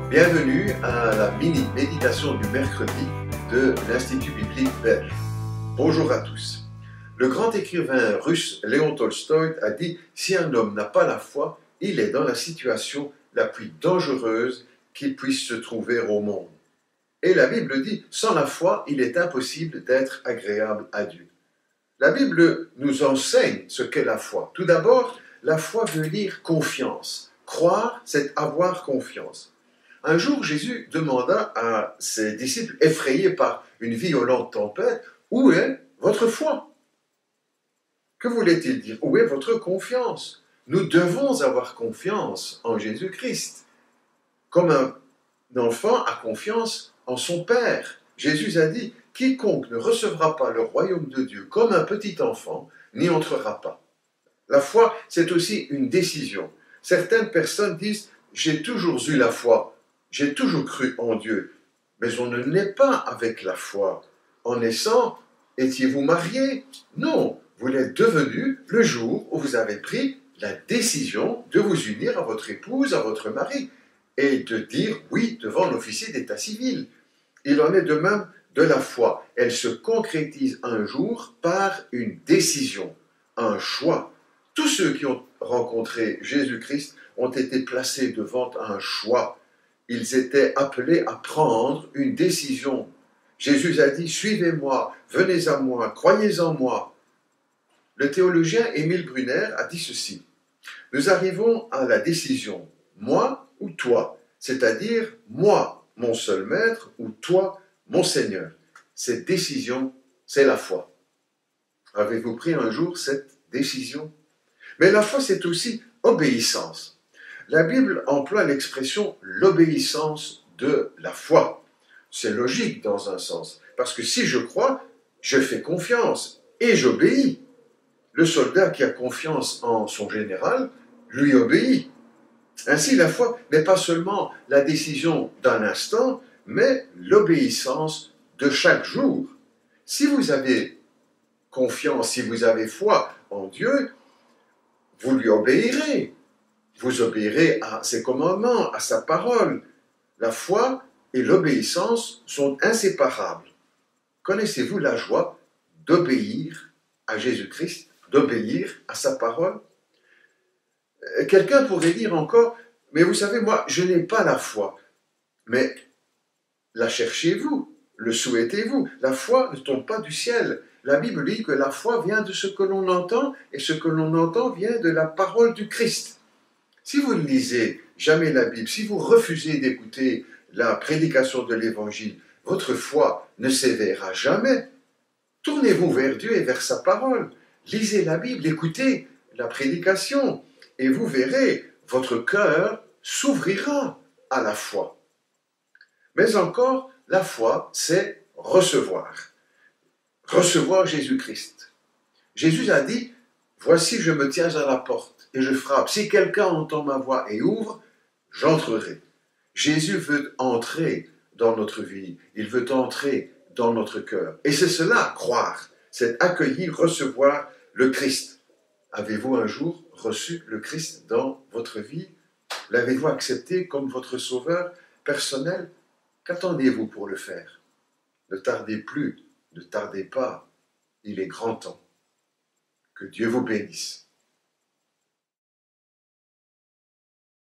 Bienvenue à la mini-méditation du mercredi de l'Institut biblique belge. Bonjour à tous. Le grand écrivain russe Léon Tolstoï a dit « Si un homme n'a pas la foi, il est dans la situation la plus dangereuse qu'il puisse se trouver au monde. » Et la Bible dit « Sans la foi, il est impossible d'être agréable à Dieu. » La Bible nous enseigne ce qu'est la foi. Tout d'abord, la foi veut dire confiance. Croire, c'est avoir confiance. Un jour, Jésus demanda à ses disciples, effrayés par une violente tempête, « Où est votre foi ?» Que voulait-il dire? Où est votre confiance? Nous devons avoir confiance en Jésus-Christ, comme un enfant a confiance en son Père. Jésus a dit, « Quiconque ne recevra pas le royaume de Dieu comme un petit enfant, n'y entrera pas. » La foi, c'est aussi une décision. Certaines personnes disent, « J'ai toujours eu la foi. J'ai toujours cru en Dieu. » Mais on ne naît pas avec la foi. En naissant, étiez-vous marié? Non, vous l'êtes devenu le jour où vous avez pris la décision de vous unir à votre épouse, à votre mari, et de dire oui devant l'officier d'état civil. Il en est de même de la foi. Elle se concrétise un jour par une décision, un choix. Tous ceux qui ont rencontré Jésus-Christ ont été placés devant un choix. Ils étaient appelés à prendre une décision. Jésus a dit « Suivez-moi, venez à moi, croyez en moi ». Le théologien Émile Brunner a dit ceci « Nous arrivons à la décision « moi ou toi », c'est-à-dire « moi, mon seul maître » ou « toi, mon Seigneur ». Cette décision, c'est la foi. Avez-vous pris un jour cette décision? Mais la foi, c'est aussi obéissance. La Bible emploie l'expression « l'obéissance de la foi ». C'est logique dans un sens, parce que si je crois, je fais confiance et j'obéis. Le soldat qui a confiance en son général lui obéit. Ainsi, la foi n'est pas seulement la décision d'un instant, mais l'obéissance de chaque jour. Si vous avez confiance, si vous avez foi en Dieu, vous lui obéirez. Vous obéirez à ses commandements, à sa parole. La foi et l'obéissance sont inséparables. Connaissez-vous la joie d'obéir à Jésus-Christ, d'obéir à sa parole? Quelqu'un pourrait dire encore, mais vous savez, moi, je n'ai pas la foi. Mais la cherchez-vous, le souhaitez-vous? La foi ne tombe pas du ciel. La Bible dit que la foi vient de ce que l'on entend, et ce que l'on entend vient de la parole du Christ. Si vous ne lisez jamais la Bible, si vous refusez d'écouter la prédication de l'Évangile, votre foi ne s'éveillera jamais. Tournez-vous vers Dieu et vers sa parole. Lisez la Bible, écoutez la prédication, et vous verrez, votre cœur s'ouvrira à la foi. Mais encore, la foi, c'est recevoir. Recevoir Jésus-Christ. Jésus a dit, « Voici, je me tiens à la porte et je frappe. Si quelqu'un entend ma voix et ouvre, j'entrerai. » Jésus veut entrer dans notre vie. Il veut entrer dans notre cœur. Et c'est cela, croire. C'est accueillir, recevoir le Christ. Avez-vous un jour reçu le Christ dans votre vie? L'avez-vous accepté comme votre sauveur personnel? Qu'attendez-vous pour le faire? Ne tardez plus, ne tardez pas. Il est grand temps. Que Dieu vous bénisse.